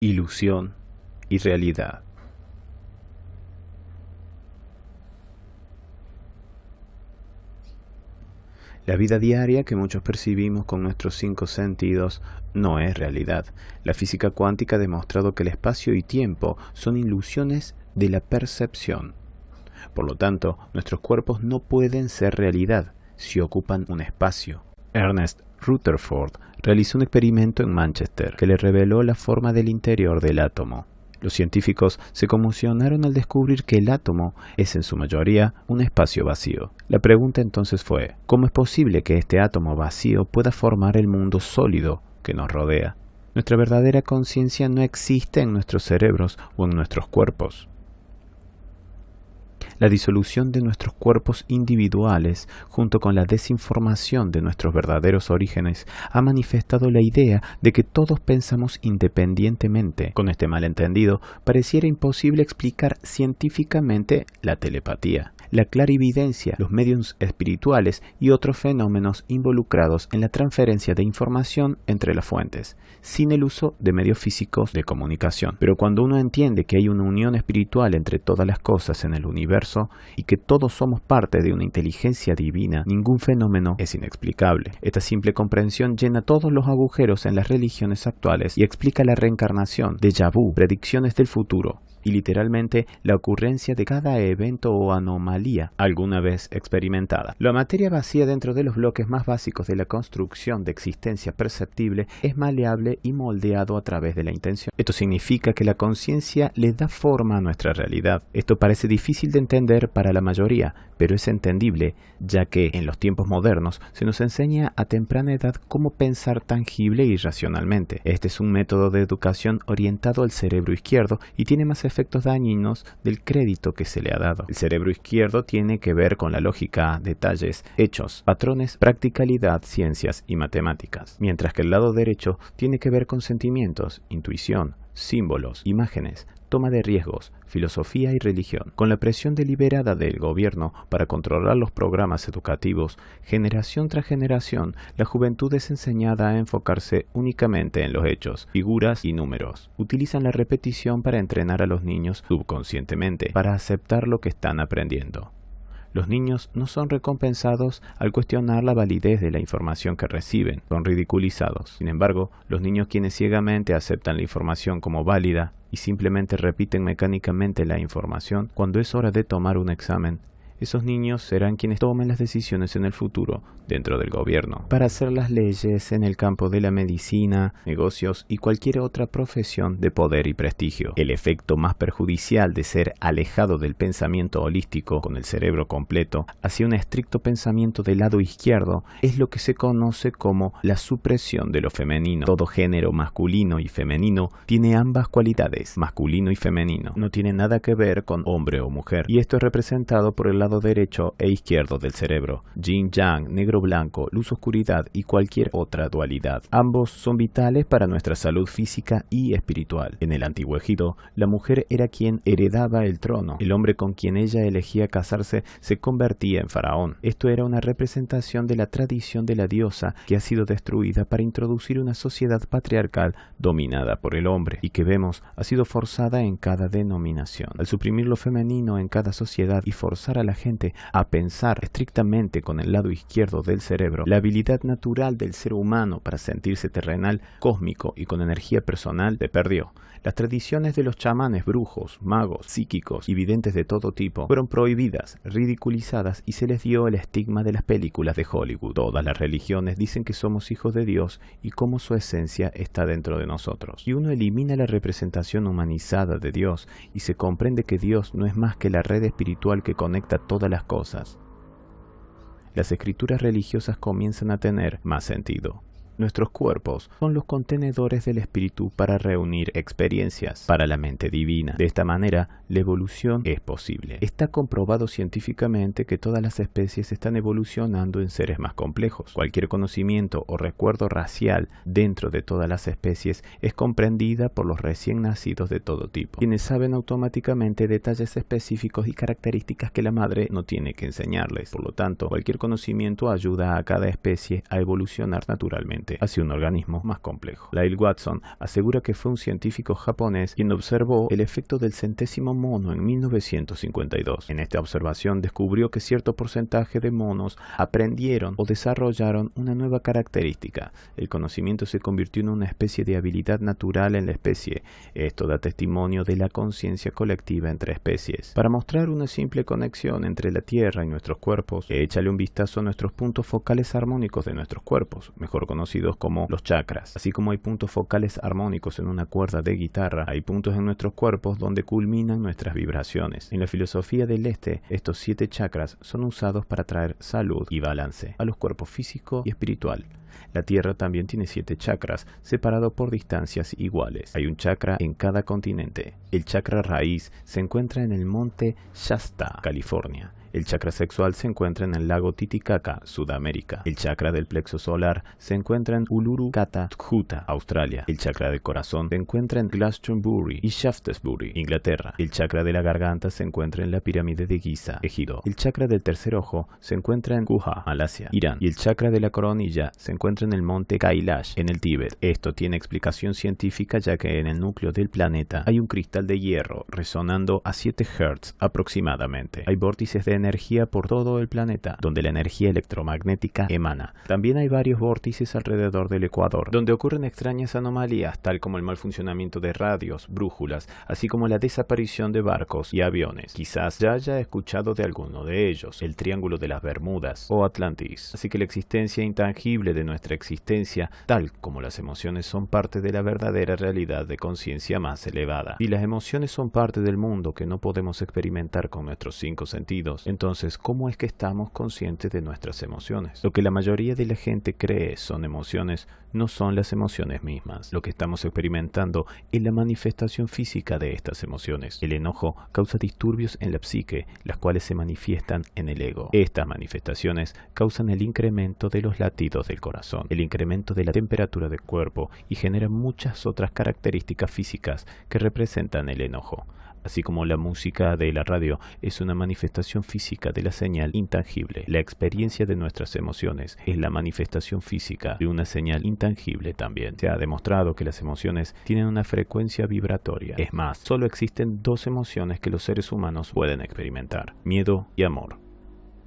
ilusión y realidad. La vida diaria que muchos percibimos con nuestros 5 sentidos no es realidad. La física cuántica ha demostrado que el espacio y tiempo son ilusiones de la percepción. Por lo tanto, nuestros cuerpos no pueden ser realidad si ocupan un espacio. Ernest Rutherford realizó un experimento en Manchester que le reveló la forma del interior del átomo. Los científicos se conmocionaron al descubrir que el átomo es en su mayoría un espacio vacío. La pregunta entonces fue, ¿cómo es posible que este átomo vacío pueda formar el mundo sólido que nos rodea? Nuestra verdadera conciencia no existe en nuestros cerebros o en nuestros cuerpos. La disolución de nuestros cuerpos individuales, junto con la desinformación de nuestros verdaderos orígenes, ha manifestado la idea de que todos pensamos independientemente. Con este malentendido, pareciera imposible explicar científicamente la telepatía, la clarividencia, los mediums espirituales y otros fenómenos involucrados en la transferencia de información entre las fuentes, sin el uso de medios físicos de comunicación. Pero cuando uno entiende que hay una unión espiritual entre todas las cosas en el universo y que todos somos parte de una inteligencia divina, ningún fenómeno es inexplicable. Esta simple comprensión llena todos los agujeros en las religiones actuales y explica la reencarnación, déjà vu, predicciones del futuro, y literalmente la ocurrencia de cada evento o anomalía alguna vez experimentada. La materia vacía dentro de los bloques más básicos de la construcción de existencia perceptible es maleable y moldeado a través de la intención. Esto significa que la conciencia le da forma a nuestra realidad. Esto parece difícil de entender para la mayoría, pero es entendible, ya que en los tiempos modernos se nos enseña a temprana edad cómo pensar tangible y racionalmente. Este es un método de educación orientado al cerebro izquierdo y tiene más efectos dañinos del crédito que se le ha dado. El cerebro izquierdo tiene que ver con la lógica, detalles, hechos, patrones, practicalidad, ciencias y matemáticas, mientras que el lado derecho tiene que ver con sentimientos, intuición, símbolos, imágenes, toma de riesgos, filosofía y religión. Con la presión deliberada del gobierno para controlar los programas educativos, generación tras generación, la juventud es enseñada a enfocarse únicamente en los hechos, figuras y números. Utilizan la repetición para entrenar a los niños subconscientemente, para aceptar lo que están aprendiendo. Los niños no son recompensados al cuestionar la validez de la información que reciben, son ridiculizados. Sin embargo, los niños quienes ciegamente aceptan la información como válida y simplemente repiten mecánicamente la información, cuando es hora de tomar un examen, esos niños serán quienes tomen las decisiones en el futuro dentro del gobierno, para hacer las leyes en el campo de la medicina, negocios y cualquier otra profesión de poder y prestigio. El efecto más perjudicial de ser alejado del pensamiento holístico con el cerebro completo hacia un estricto pensamiento del lado izquierdo es lo que se conoce como la supresión de lo femenino. Todo género masculino y femenino tiene ambas cualidades, masculino y femenino. No tiene nada que ver con hombre o mujer, y esto es representado por el lado derecho e izquierdo del cerebro, yin-yang, negro-blanco, luz-oscuridad y cualquier otra dualidad. Ambos son vitales para nuestra salud física y espiritual. En el antiguo Egipto, la mujer era quien heredaba el trono. El hombre con quien ella elegía casarse se convertía en faraón. Esto era una representación de la tradición de la diosa que ha sido destruida para introducir una sociedad patriarcal dominada por el hombre y que vemos ha sido forzada en cada denominación. Al suprimir lo femenino en cada sociedad y forzar a la gente a pensar estrictamente con el lado izquierdo del cerebro, la habilidad natural del ser humano para sentirse terrenal, cósmico y con energía personal se perdió. Las tradiciones de los chamanes, brujos, magos, psíquicos y videntes de todo tipo fueron prohibidas, ridiculizadas y se les dio el estigma de las películas de Hollywood. Todas las religiones dicen que somos hijos de Dios y cómo su esencia está dentro de nosotros. Y uno elimina la representación humanizada de Dios y se comprende que Dios no es más que la red espiritual que conecta todas las cosas. Las escrituras religiosas comienzan a tener más sentido. Nuestros cuerpos son los contenedores del espíritu para reunir experiencias para la mente divina. De esta manera, la evolución es posible. Está comprobado científicamente que todas las especies están evolucionando en seres más complejos. Cualquier conocimiento o recuerdo racial dentro de todas las especies es comprendida por los recién nacidos de todo tipo, quienes saben automáticamente detalles específicos y características que la madre no tiene que enseñarles. Por lo tanto, cualquier conocimiento ayuda a cada especie a evolucionar naturalmente. mente hacia un organismo más complejo. Lyle Watson asegura que fue un científico japonés quien observó el efecto del centésimo mono en 1952. En esta observación descubrió que cierto porcentaje de monos aprendieron o desarrollaron una nueva característica. El conocimiento se convirtió en una especie de habilidad natural en la especie. Esto da testimonio de la conciencia colectiva entre especies. Para mostrar una simple conexión entre la Tierra y nuestros cuerpos, échale un vistazo a nuestros puntos focales armónicos de nuestros cuerpos, mejor conocidos como los chakras. Así como hay puntos focales armónicos en una cuerda de guitarra, hay puntos en nuestros cuerpos donde culminan nuestras vibraciones. En la filosofía del este, estos 7 chakras son usados para traer salud y balance a los cuerpos físico y espiritual. La Tierra también tiene 7 chakras, separados por distancias iguales. Hay un chakra en cada continente. El chakra raíz se encuentra en el monte Shasta, California. El chakra sexual se encuentra en el lago Titicaca, Sudamérica. El chakra del plexo solar se encuentra en Uluru Kata, Tjuta, Australia. El chakra del corazón se encuentra en Glastonbury y Shaftesbury, Inglaterra. El chakra de la garganta se encuentra en la pirámide de Giza, Egipto. El chakra del tercer ojo se encuentra en Guja, Malasia, Irán. Y el chakra de la coronilla se encuentra en el monte Kailash, en el Tíbet. Esto tiene explicación científica ya que en el núcleo del planeta hay un cristal de hierro resonando a 7 Hz aproximadamente. Hay vórtices de energía por todo el planeta, donde la energía electromagnética emana. También hay varios vórtices alrededor del ecuador, donde ocurren extrañas anomalías, tal como el mal funcionamiento de radios, brújulas, así como la desaparición de barcos y aviones. Quizás ya haya escuchado de alguno de ellos, el Triángulo de las Bermudas o Atlantis. Así que la existencia intangible de nuestra existencia, tal como las emociones, son parte de la verdadera realidad de conciencia más elevada. Y las emociones son parte del mundo que no podemos experimentar con nuestros 5 sentidos. Entonces, ¿cómo es que estamos conscientes de nuestras emociones? Lo que la mayoría de la gente cree son emociones, no son las emociones mismas. Lo que estamos experimentando es la manifestación física de estas emociones. El enojo causa disturbios en la psique, las cuales se manifiestan en el ego. Estas manifestaciones causan el incremento de los latidos del corazón, el incremento de la temperatura del cuerpo y generan muchas otras características físicas que representan el enojo. Así como la música de la radio es una manifestación física de la señal intangible, la experiencia de nuestras emociones es la manifestación física de una señal intangible también. Se ha demostrado que las emociones tienen una frecuencia vibratoria. Es más, solo existen 2 emociones que los seres humanos pueden experimentar: miedo y amor.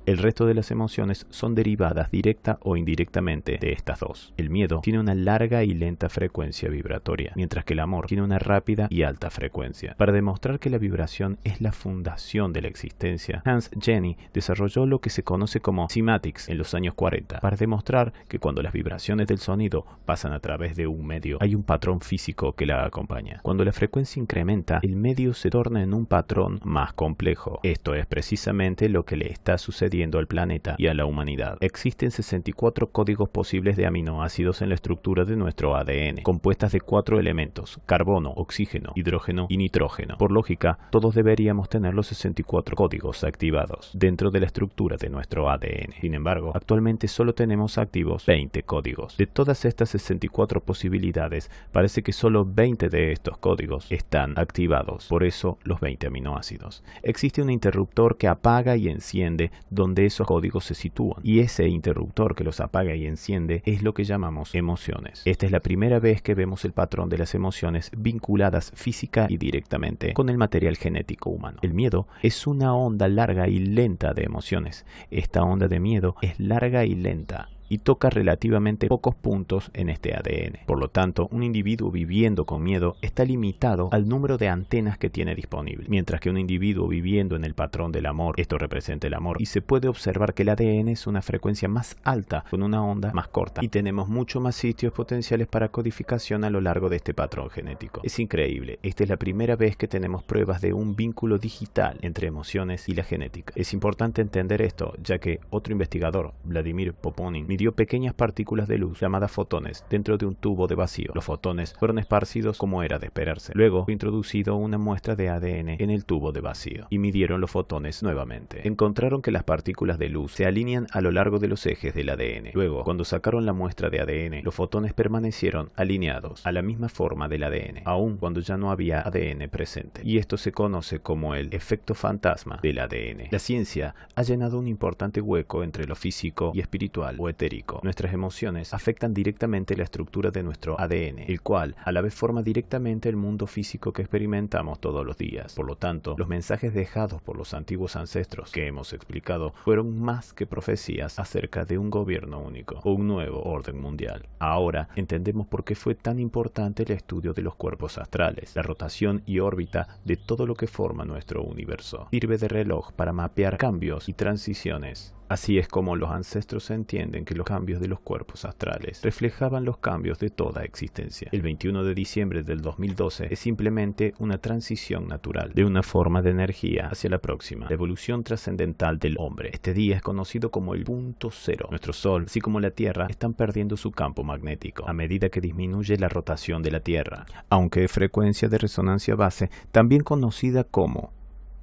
El resto de las emociones son derivadas directa o indirectamente de estas 2. El miedo tiene una larga y lenta frecuencia vibratoria, mientras que el amor tiene una rápida y alta frecuencia. Para demostrar que la vibración es la fundación de la existencia, Hans Jenny desarrolló lo que se conoce como cymatics en los años 40, para demostrar que cuando las vibraciones del sonido pasan a través de un medio, hay un patrón físico que la acompaña. Cuando la frecuencia incrementa, el medio se torna en un patrón más complejo. Esto es precisamente lo que le está sucediendo al planeta y a la humanidad. Existen 64 códigos posibles de aminoácidos en la estructura de nuestro ADN, compuestas de 4 elementos: carbono, oxígeno, hidrógeno y nitrógeno. Por lógica, todos deberíamos tener los 64 códigos activados dentro de la estructura de nuestro ADN. Sin embargo, actualmente solo tenemos activos 20 códigos. De todas estas 64 posibilidades, parece que solo 20 de estos códigos están activados. Por eso, los 20 aminoácidos. Existe un interruptor que apaga y enciende donde esos códigos se sitúan, y ese interruptor que los apaga y enciende es lo que llamamos emociones. Esta es la primera vez que vemos el patrón de las emociones vinculadas física y directamente con el material genético humano. El miedo es una onda larga y lenta de emociones. Esta onda de miedo es larga y lenta y toca relativamente pocos puntos en este ADN. Por lo tanto, un individuo viviendo con miedo está limitado al número de antenas que tiene disponible, mientras que un individuo viviendo en el patrón del amor, esto representa el amor, y se puede observar que el ADN es una frecuencia más alta con una onda más corta, y tenemos mucho más sitios potenciales para codificación a lo largo de este patrón genético. Es increíble, esta es la primera vez que tenemos pruebas de un vínculo digital entre emociones y la genética. Es importante entender esto, ya que otro investigador, Vladimir Poponin, midió pequeñas partículas de luz llamadas fotones dentro de un tubo de vacío. Los fotones fueron esparcidos como era de esperarse. Luego fue introducido una muestra de ADN en el tubo de vacío y midieron los fotones nuevamente. Encontraron que las partículas de luz se alinean a lo largo de los ejes del ADN. Luego, cuando sacaron la muestra de ADN, los fotones permanecieron alineados a la misma forma del ADN, aun cuando ya no había ADN presente. Y esto se conoce como el efecto fantasma del ADN. La ciencia ha llenado un importante hueco entre lo físico y espiritual o etérico esférico. Nuestras emociones afectan directamente la estructura de nuestro ADN, el cual a la vez forma directamente el mundo físico que experimentamos todos los días. Por lo tanto, los mensajes dejados por los antiguos ancestros que hemos explicado fueron más que profecías acerca de un gobierno único o un nuevo orden mundial. Ahora entendemos por qué fue tan importante el estudio de los cuerpos astrales. La rotación y órbita de todo lo que forma nuestro universo sirve de reloj para mapear cambios y transiciones. Así es como los ancestros entienden que los cambios de los cuerpos astrales reflejaban los cambios de toda existencia. El 21 de diciembre del 2012 es simplemente una transición natural de una forma de energía hacia la próxima, la evolución trascendental del hombre. Este día es conocido como el punto cero. Nuestro Sol, así como la Tierra, están perdiendo su campo magnético a medida que disminuye la rotación de la Tierra, aunque frecuencia de resonancia base, también conocida como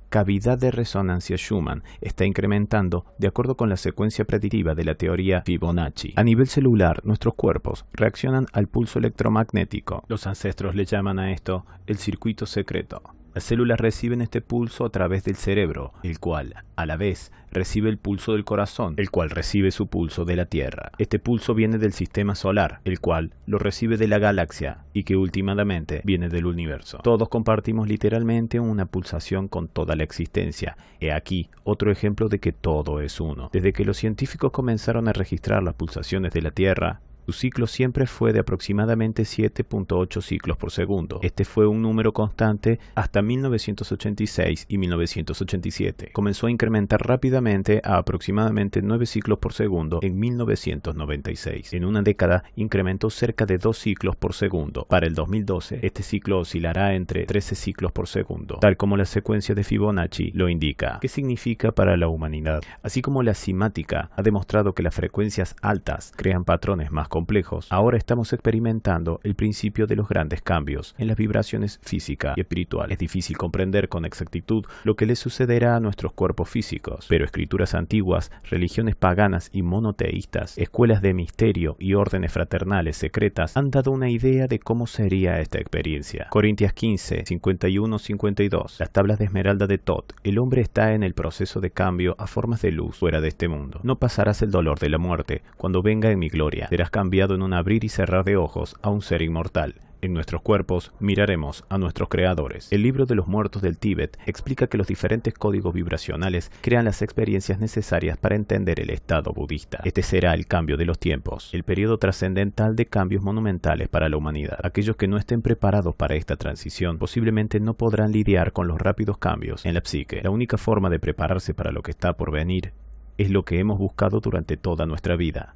cavidad de resonancia Schumann, está incrementando de acuerdo con la secuencia predictiva de la teoría Fibonacci. A nivel celular, nuestros cuerpos reaccionan al pulso electromagnético. Los ancestros le llaman a esto el circuito secreto. Las células reciben este pulso a través del cerebro, el cual, a la vez, recibe el pulso del corazón, el cual recibe su pulso de la Tierra. Este pulso viene del sistema solar, el cual lo recibe de la galaxia y que últimamente viene del universo. Todos compartimos literalmente una pulsación con toda la existencia. He aquí otro ejemplo de que todo es uno. Desde que los científicos comenzaron a registrar las pulsaciones de la Tierra, su ciclo siempre fue de aproximadamente 7.8 ciclos por segundo. Este fue un número constante hasta 1986 y 1987. Comenzó a incrementar rápidamente a aproximadamente 9 ciclos por segundo en 1996. En una década incrementó cerca de 2 ciclos por segundo. Para el 2012, este ciclo oscilará entre 13 ciclos por segundo, tal como la secuencia de Fibonacci lo indica. ¿Qué significa para la humanidad? Así como la cimática ha demostrado que las frecuencias altas crean patrones más complejos, ahora estamos experimentando el principio de los grandes cambios en las vibraciones física y espiritual. Es difícil comprender con exactitud lo que le sucederá a nuestros cuerpos físicos, pero escrituras antiguas, religiones paganas y monoteístas, escuelas de misterio y órdenes fraternales secretas han dado una idea de cómo sería esta experiencia. Corintias 15, 51-52. Las tablas de esmeralda de Thoth. El hombre está en el proceso de cambio a formas de luz fuera de este mundo. No pasarás el dolor de la muerte. Cuando venga en mi gloria, serás cambiado en un abrir y cerrar de ojos a un ser inmortal. En nuestros cuerpos miraremos a nuestros creadores. El libro de los muertos del Tíbet explica que los diferentes códigos vibracionales crean las experiencias necesarias para entender el estado budista. Este será el cambio de los tiempos, el periodo trascendental de cambios monumentales para la humanidad. Aquellos que no estén preparados para esta transición posiblemente no podrán lidiar con los rápidos cambios en la psique. La única forma de prepararse para lo que está por venir es lo que hemos buscado durante toda nuestra vida.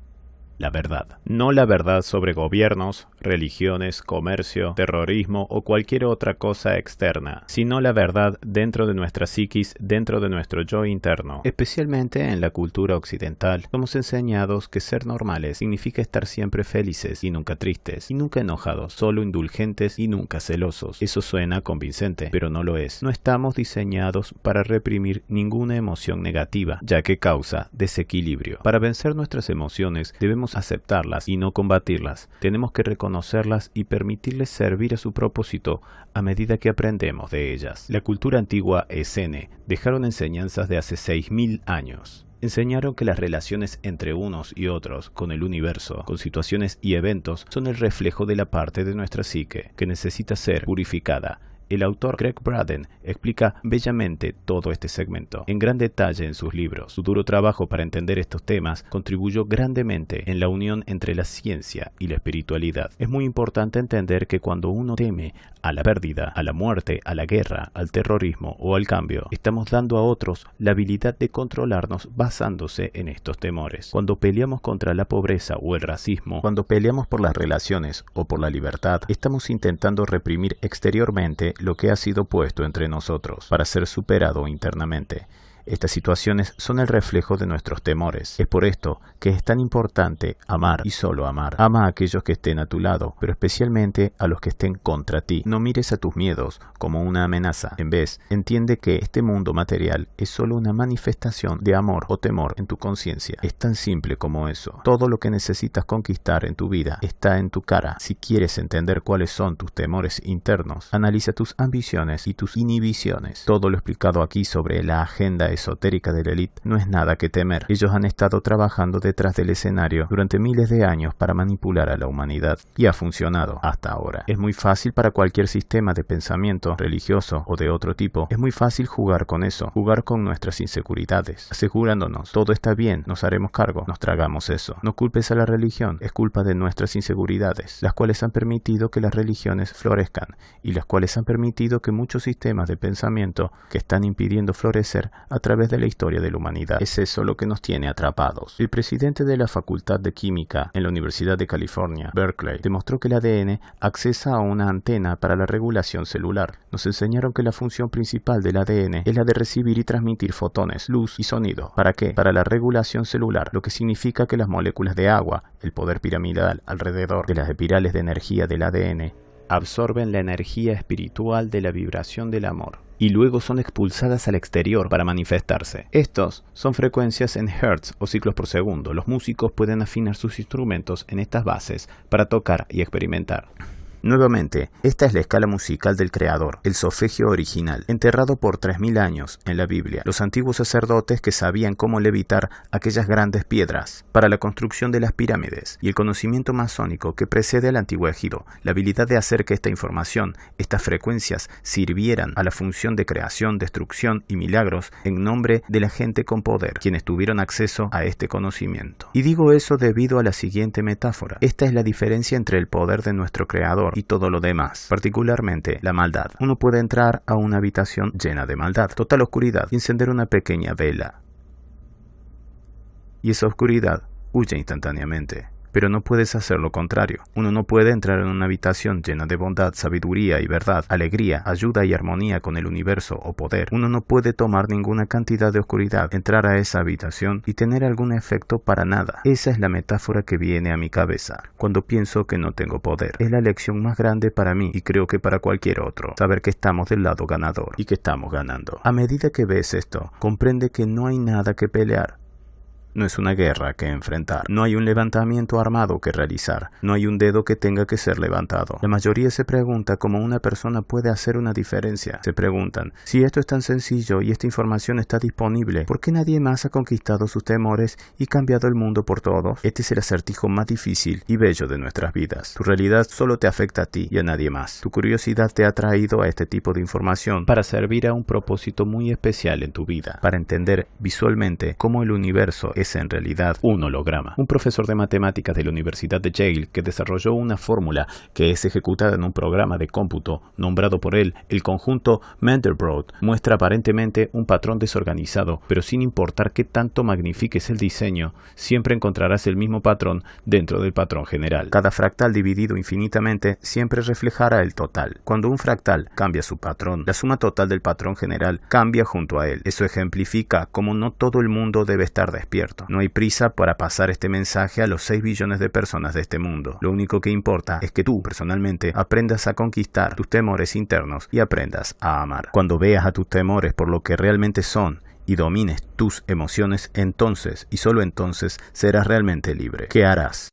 La verdad. No la verdad sobre gobiernos, religiones, comercio, terrorismo o cualquier otra cosa externa, sino la verdad dentro de nuestra psiquis, dentro de nuestro yo interno. Especialmente en la cultura occidental, somos enseñados que ser normales significa estar siempre felices y nunca tristes, y nunca enojados, solo indulgentes y nunca celosos. Eso suena convincente, pero no lo es. No estamos diseñados para reprimir ninguna emoción negativa, ya que causa desequilibrio. Para vencer nuestras emociones, debemos aceptarlas y no combatirlas. Tenemos que reconocerlas y permitirles servir a su propósito a medida que aprendemos de ellas. La cultura antigua Esene dejaron enseñanzas de hace 6.000 años. Enseñaron que las relaciones entre unos y otros, con el universo, con situaciones y eventos, son el reflejo de la parte de nuestra psique que necesita ser purificada. El autor Greg Braden explica bellamente todo este segmento, en gran detalle en sus libros. Su duro trabajo para entender estos temas contribuyó grandemente en la unión entre la ciencia y la espiritualidad. Es muy importante entender que cuando uno teme a la pérdida, a la muerte, a la guerra, al terrorismo o al cambio, estamos dando a otros la habilidad de controlarnos basándose en estos temores. Cuando peleamos contra la pobreza o el racismo, cuando peleamos por las relaciones o por la libertad, estamos intentando reprimir exteriormente lo que ha sido puesto entre nosotros para ser superado internamente. Estas situaciones son el reflejo de nuestros temores. Es por esto que es tan importante amar y solo amar. Ama a aquellos que estén a tu lado, pero especialmente a los que estén contra ti. No mires a tus miedos como una amenaza. En vez, entiende que este mundo material es solo una manifestación de amor o temor en tu conciencia. Es tan simple como eso. Todo lo que necesitas conquistar en tu vida está en tu cara. Si quieres entender cuáles son tus temores internos, analiza tus ambiciones y tus inhibiciones. Todo lo explicado aquí sobre la agenda esotérica de la élite no es nada que temer. Ellos han estado trabajando detrás del escenario durante miles de años para manipular a la humanidad y ha funcionado hasta ahora. Es muy fácil para cualquier sistema de pensamiento religioso o de otro tipo. Es muy fácil jugar con eso, jugar con nuestras inseguridades, asegurándonos todo está bien, nos haremos cargo, nos tragamos eso. No culpes a la religión, es culpa de nuestras inseguridades, las cuales han permitido que las religiones florezcan y las cuales han permitido que muchos sistemas de pensamiento que están impidiendo florecer a través de la historia de la humanidad. Es eso lo que nos tiene atrapados. El presidente de la Facultad de Química en la Universidad de California, Berkeley, demostró que el ADN accesa a una antena para la regulación celular. Nos enseñaron que la función principal del ADN es la de recibir y transmitir fotones, luz y sonido. ¿Para qué? Para la regulación celular, lo que significa que las moléculas de agua, el poder piramidal alrededor de las espirales de energía del ADN, absorben la energía espiritual de la vibración del amor y luego son expulsadas al exterior para manifestarse. Estos son frecuencias en hertz o ciclos por segundo. Los músicos pueden afinar sus instrumentos en estas bases para tocar y experimentar. Nuevamente, esta es la escala musical del Creador, el solfegio original, enterrado por 3000 años en la Biblia. Los antiguos sacerdotes que sabían cómo levitar aquellas grandes piedras para la construcción de las pirámides y el conocimiento masónico que precede al antiguo Egipto, la habilidad de hacer que esta información, estas frecuencias, sirvieran a la función de creación, destrucción y milagros en nombre de la gente con poder, quienes tuvieron acceso a este conocimiento. Y digo eso debido a la siguiente metáfora. Esta es la diferencia entre el poder de nuestro Creador y todo lo demás, particularmente la maldad. Uno puede entrar a una habitación llena de maldad, total oscuridad, y encender una pequeña vela. Y esa oscuridad huye instantáneamente. Pero no puedes hacer lo contrario. Uno no puede entrar en una habitación llena de bondad, sabiduría y verdad, alegría, ayuda y armonía con el universo o poder. Uno no puede tomar ninguna cantidad de oscuridad, entrar a esa habitación y tener algún efecto para nada. Esa es la metáfora que viene a mi cabeza cuando pienso que no tengo poder. Es la lección más grande para mí y creo que para cualquier otro. Saber que estamos del lado ganador y que estamos ganando. A medida que ves esto, comprende que no hay nada que pelear. No es una guerra que enfrentar. No hay un levantamiento armado que realizar. No hay un dedo que tenga que ser levantado. La mayoría se pregunta cómo una persona puede hacer una diferencia. Se preguntan, si esto es tan sencillo y esta información está disponible, ¿por qué nadie más ha conquistado sus temores y cambiado el mundo por todos? Este es el acertijo más difícil y bello de nuestras vidas. Tu realidad solo te afecta a ti y a nadie más. Tu curiosidad te ha traído a este tipo de información para servir a un propósito muy especial en tu vida, para entender visualmente cómo el universo es en realidad un holograma. Un profesor de matemáticas de la Universidad de Yale que desarrolló una fórmula que es ejecutada en un programa de cómputo nombrado por él el conjunto Mandelbrot muestra aparentemente un patrón desorganizado, pero sin importar qué tanto magnifiques el diseño, siempre encontrarás el mismo patrón dentro del patrón general. Cada fractal dividido infinitamente siempre reflejará el total. Cuando un fractal cambia su patrón, la suma total del patrón general cambia junto a él. Eso ejemplifica cómo no todo el mundo debe estar despierto. No hay prisa para pasar este mensaje a los 6 billones de personas de este mundo. Lo único que importa es que tú, personalmente, aprendas a conquistar tus temores internos y aprendas a amar. Cuando veas a tus temores por lo que realmente son y domines tus emociones, entonces y solo entonces serás realmente libre. ¿Qué harás?